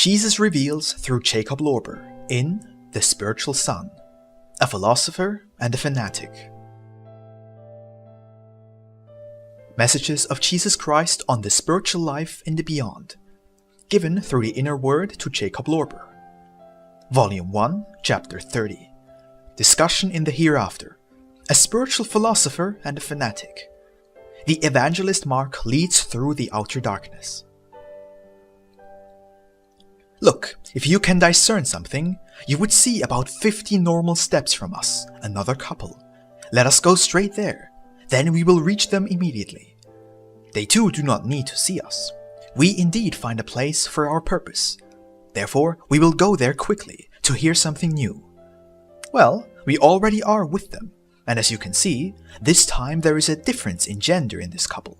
Jesus reveals through Jacob Lorber in The Spiritual Son, a Philosopher and a Fanatic. Messages of Jesus Christ on the spiritual life in the beyond, given through the inner word to Jacob Lorber. Volume 1, Chapter 30. Discussion in the Hereafter, a spiritual philosopher and a fanatic. The evangelist Mark leads through the outer darkness. Look, if you can discern something, you would see about 50 normal steps from us, another couple. Let us go straight there. Then we will reach them immediately. They too do not need to see us. We indeed find a place for our purpose. Therefore, we will go there quickly to hear something new. Well, we already are with them, and as you can see, this time there is a difference in gender in this couple.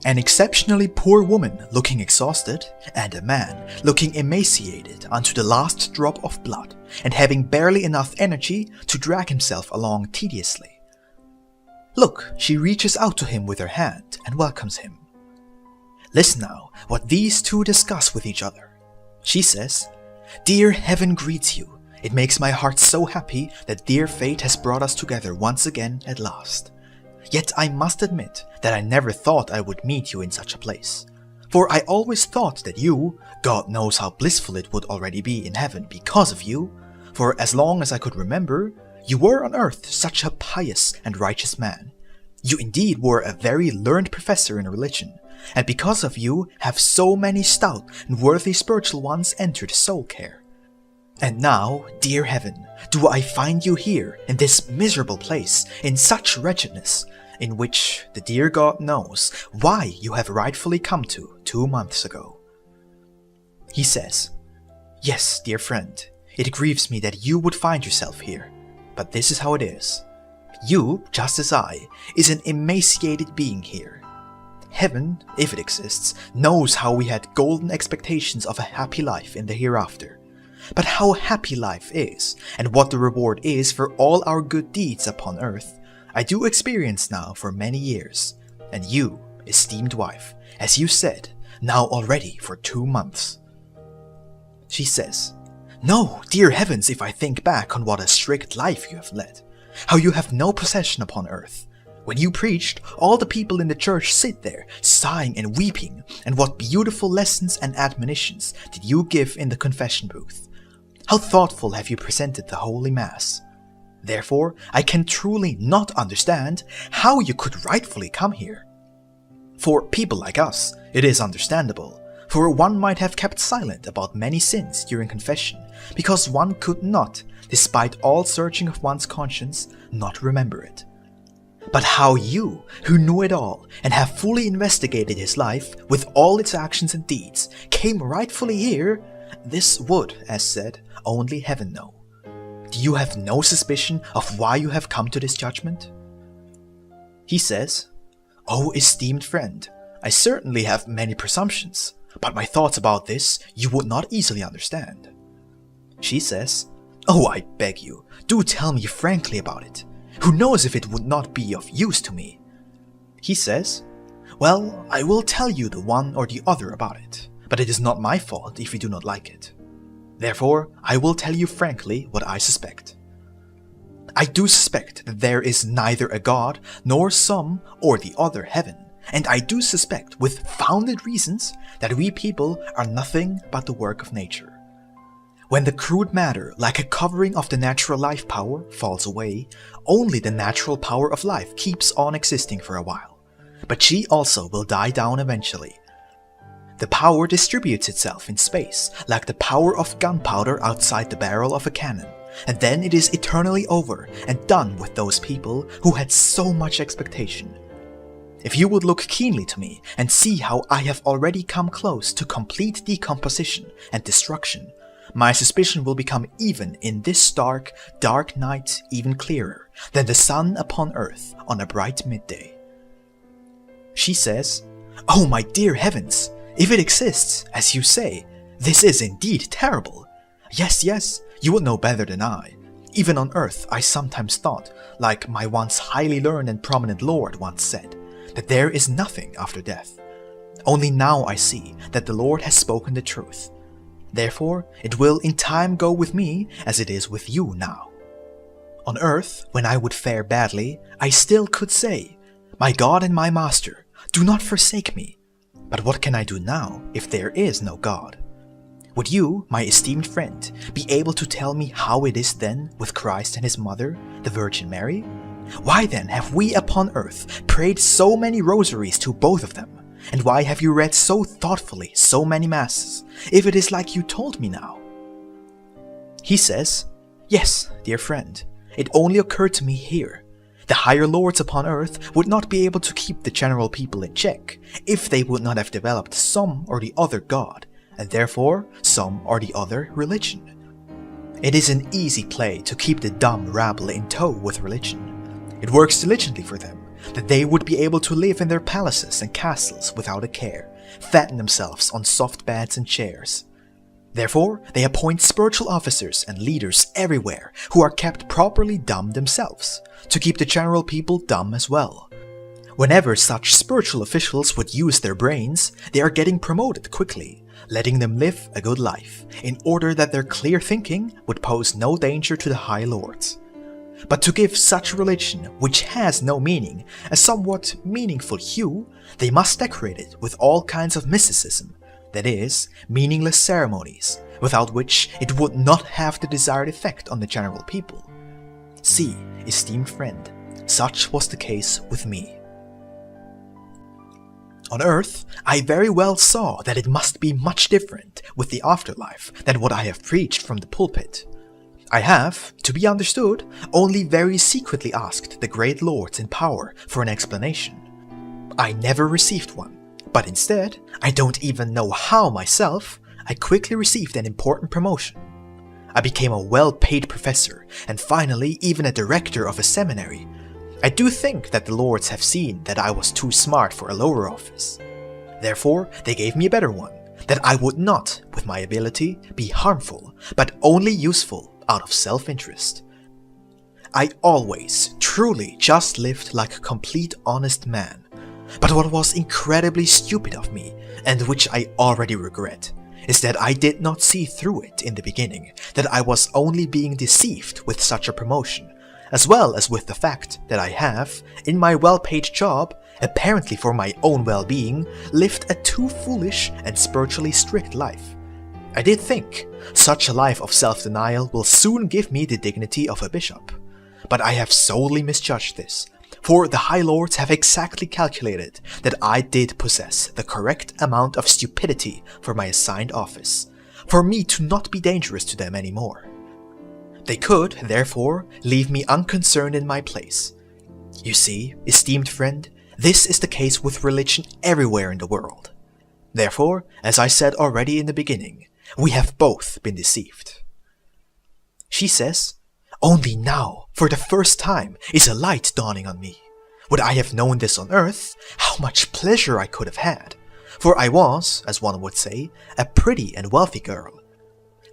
An exceptionally poor woman looking exhausted, and a man looking emaciated unto the last drop of blood, and having barely enough energy to drag himself along tediously. Look, she reaches out to him with her hand and welcomes him. Listen now what these two discuss with each other. She says, "Dear heaven greets you. It makes my heart so happy that dear fate has brought us together once again at last. Yet I must admit that I never thought I would meet you in such a place. For I always thought that you, God knows how blissful it would already be in heaven because of you, for as long as I could remember, you were on earth such a pious and righteous man. You indeed were a very learned professor in religion, and because of you have so many stout and worthy spiritual ones entered soul care. And now, dear heaven, do I find you here in this miserable place, in such wretchedness, in which the dear God knows why you have rightfully come to 2 months ago." He says, "Yes, dear friend, it grieves me that you would find yourself here, but this is how it is. You, just as I, is an emaciated being here. Heaven, if it exists, knows how we had golden expectations of a happy life in the hereafter. But how happy life is, and what the reward is for all our good deeds upon earth, I do experience now for many years, and you, esteemed wife, as you said, now already for 2 months. She says, "No, dear heavens, if I think back on what a strict life you have led, how you have no possession upon earth. When you preached, all the people in the church sit there, sighing and weeping, and what beautiful lessons and admonitions did you give in the confession booth. How thoughtful have you presented the Holy Mass. Therefore, I can truly not understand how you could rightfully come here. For people like us, it is understandable, for one might have kept silent about many sins during confession, because one could not, despite all searching of one's conscience, not remember it. But how you, who knew it all and have fully investigated his life with all its actions and deeds, came rightfully here, this would, as said, only heaven know. Do you have no suspicion of why you have come to this judgment?" He says, "Oh, esteemed friend, I certainly have many presumptions, but my thoughts about this you would not easily understand." She says, "Oh, I beg you, do tell me frankly about it. Who knows if it would not be of use to me?" He says, "Well, I will tell you the one or the other about it, but it is not my fault if you do not like it. Therefore, I will tell you frankly what I suspect. I do suspect that there is neither a God nor some or the other heaven, and I do suspect with founded reasons that we people are nothing but the work of nature. When the crude matter, like a covering of the natural life power, falls away, only the natural power of life keeps on existing for a while, but she also will die down eventually. The power distributes itself in space, like the power of gunpowder outside the barrel of a cannon, and then it is eternally over and done with those people who had so much expectation. If you would look keenly to me and see how I have already come close to complete decomposition and destruction, my suspicion will become even in this dark, dark night even clearer than the sun upon earth on a bright midday." She says, "Oh, my dear heavens! If it exists, as you say, this is indeed terrible. Yes, yes, you would know better than I. Even on earth I sometimes thought, like my once highly learned and prominent lord once said, that there is nothing after death. Only now I see that the Lord has spoken the truth. Therefore, it will in time go with me as it is with you now. On earth, when I would fare badly, I still could say, "My God and my Master, do not forsake me." But what can I do now if there is no God? Would you, my esteemed friend, be able to tell me how it is then with Christ and his mother, the Virgin Mary? Why then have we upon earth prayed so many rosaries to both of them? And why have you read so thoughtfully so many masses, if it is like you told me now? He says, "Yes, dear friend, it only occurred to me here. The higher lords upon earth would not be able to keep the general people in check if they would not have developed some or the other god, and therefore some or the other religion. It is an easy play to keep the dumb rabble in tow with religion. It works diligently for them, that they would be able to live in their palaces and castles without a care, fatten themselves on soft beds and chairs. Therefore, they appoint spiritual officers and leaders everywhere who are kept properly dumb themselves, to keep the general people dumb as well. Whenever such spiritual officials would use their brains, they are getting promoted quickly, letting them live a good life, in order that their clear thinking would pose no danger to the high lords. But to give such religion, which has no meaning, a somewhat meaningful hue, they must decorate it with all kinds of mysticism, that is, meaningless ceremonies, without which it would not have the desired effect on the general people. See, esteemed friend, such was the case with me. On earth, I very well saw that it must be much different with the afterlife than what I have preached from the pulpit. I have, to be understood, only very secretly asked the great lords in power for an explanation. I never received one, but instead, I don't even know how myself, I quickly received an important promotion. I became a well-paid professor, and finally even a director of a seminary. I do think that the lords have seen that I was too smart for a lower office. Therefore, they gave me a better one, that I would not, with my ability, be harmful, but only useful out of self-interest. I always, truly just lived like a complete honest man. But what was incredibly stupid of me, and which I already regret, is that I did not see through it in the beginning, that I was only being deceived with such a promotion, as well as with the fact that I have, in my well-paid job, apparently for my own well-being, lived a too foolish and spiritually strict life. I did think, such a life of self-denial will soon give me the dignity of a bishop. But I have solely misjudged this, for the high lords have exactly calculated that I did possess the correct amount of stupidity for my assigned office, for me to not be dangerous to them anymore. They could, therefore, leave me unconcerned in my place. You see, esteemed friend, this is the case with religion everywhere in the world. Therefore, as I said already in the beginning, we have both been deceived. She says, "Only now, for the first time, is a light dawning on me. Would I have known this on earth, how much pleasure I could have had. For I was, as one would say, a pretty and wealthy girl.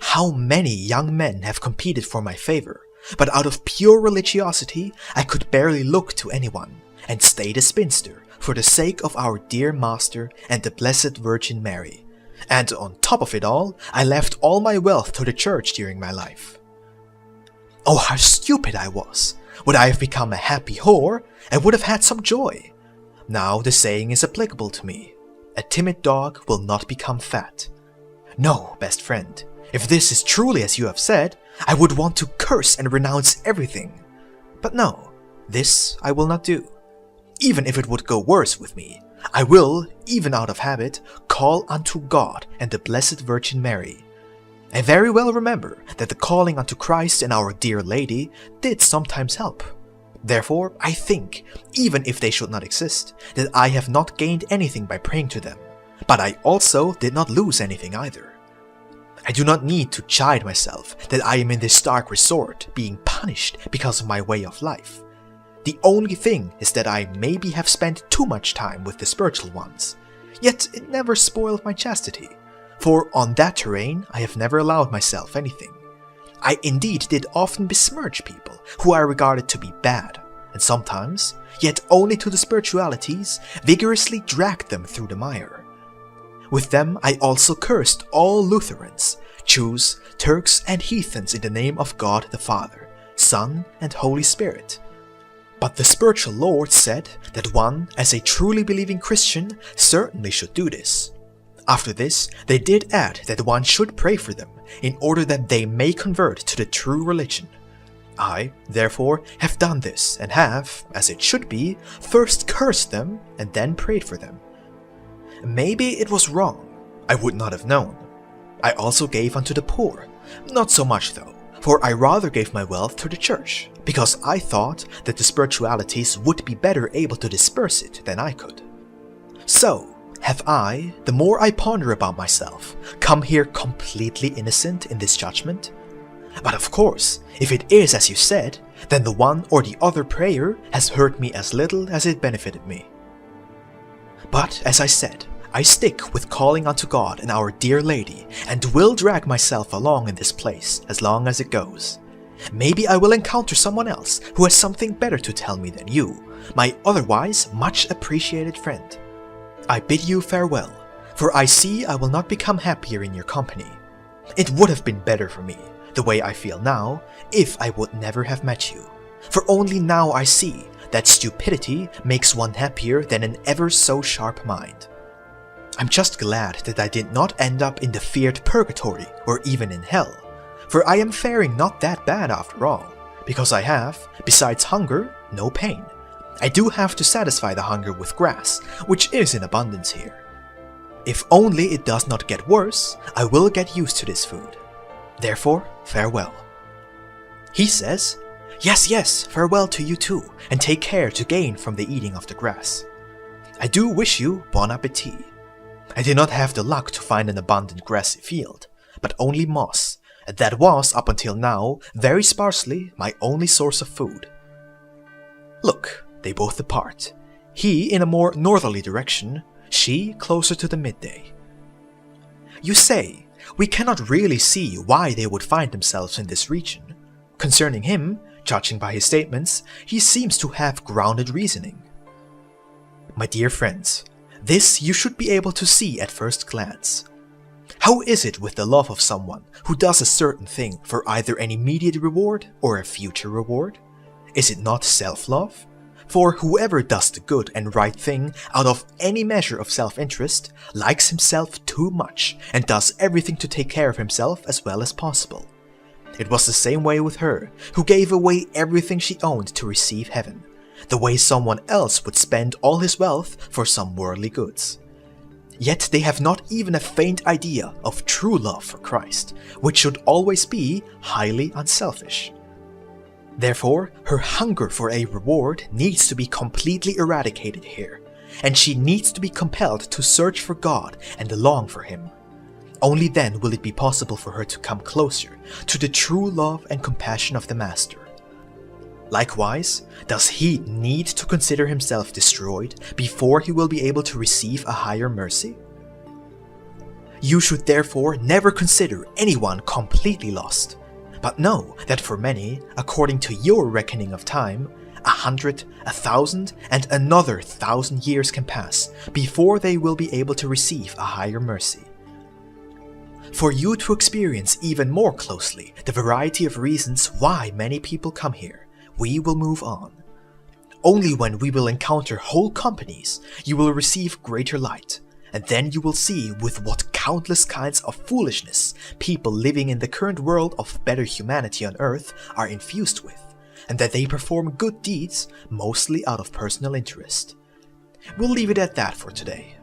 How many young men have competed for my favor, but out of pure religiosity I could barely look to anyone, and stayed a spinster for the sake of our dear Master and the Blessed Virgin Mary. And on top of it all, I left all my wealth to the church during my life. Oh, how stupid I was! Would I have become a happy whore, and would have had some joy? Now the saying is applicable to me. A timid dog will not become fat. No, best friend, if this is truly as you have said, I would want to curse and renounce everything. But no, this I will not do. Even if it would go worse with me, I will, even out of habit, call unto God and the Blessed Virgin Mary. I very well remember that the calling unto Christ and our dear Lady did sometimes help. Therefore, I think, even if they should not exist, that I have not gained anything by praying to them, but I also did not lose anything either. I do not need to chide myself that I am in this stark resort, being punished because of my way of life. The only thing is that I maybe have spent too much time with the spiritual ones, yet it never spoiled my chastity, for on that terrain I have never allowed myself anything. I indeed did often besmirch people who I regarded to be bad, and sometimes, yet only to the spiritualities, vigorously dragged them through the mire. With them I also cursed all Lutherans, Jews, Turks, and heathens in the name of God the Father, Son, and Holy Spirit. But the spiritual Lord said that one, as a truly believing Christian, certainly should do this. After this, they did add that one should pray for them, in order that they may convert to the true religion. I, therefore, have done this, and have, as it should be, first cursed them, and then prayed for them. Maybe it was wrong, I would not have known. I also gave unto the poor, not so much though, for I rather gave my wealth to the church, because I thought that the spiritualities would be better able to disperse it than I could. So, have I, the more I ponder about myself, come here completely innocent in this judgment? But of course, if it is as you said, then the one or the other prayer has hurt me as little as it benefited me. But as I said, I stick with calling unto God and our dear Lady, and will drag myself along in this place as long as it goes. Maybe I will encounter someone else who has something better to tell me than you, my otherwise much appreciated friend. I bid you farewell, for I see I will not become happier in your company. It would have been better for me, the way I feel now, if I would never have met you. For only now I see that stupidity makes one happier than an ever so sharp mind. I'm just glad that I did not end up in the feared purgatory or even in hell, for I am faring not that bad after all, because I have, besides hunger, no pain. I do have to satisfy the hunger with grass, which is in abundance here. If only it does not get worse, I will get used to this food. Therefore, farewell. He says, Yes, farewell to you too, and take care to gain from the eating of the grass. I do wish you bon appetit. I did not have the luck to find an abundant grassy field, but only moss, and that was, up until now, very sparsely my only source of food. Look, they both depart, he in a more northerly direction, she closer to the midday. You say, we cannot really see why they would find themselves in this region. Concerning him, judging by his statements, he seems to have grounded reasoning. My dear friends, this you should be able to see at first glance. How is it with the love of someone who does a certain thing for either an immediate reward or a future reward? Is it not self-love? For whoever does the good and right thing out of any measure of self-interest likes himself too much and does everything to take care of himself as well as possible. It was the same way with her, who gave away everything she owned to receive heaven, the way someone else would spend all his wealth for some worldly goods. Yet they have not even a faint idea of true love for Christ, which should always be highly unselfish. Therefore, her hunger for a reward needs to be completely eradicated here, and she needs to be compelled to search for God and long for Him. Only then will it be possible for her to come closer to the true love and compassion of the Master. Likewise, does he need to consider himself destroyed before he will be able to receive a higher mercy? You should therefore never consider anyone completely lost, but know that for many, according to your reckoning of time, 100, 1,000, and another 1,000 years can pass before they will be able to receive a higher mercy. For you to experience even more closely the variety of reasons why many people come here, we will move on. Only when we will encounter whole companies, you will receive greater light, and then you will see with what countless kinds of foolishness people living in the current world of better humanity on earth are infused with, and that they perform good deeds mostly out of personal interest. We'll leave it at that for today.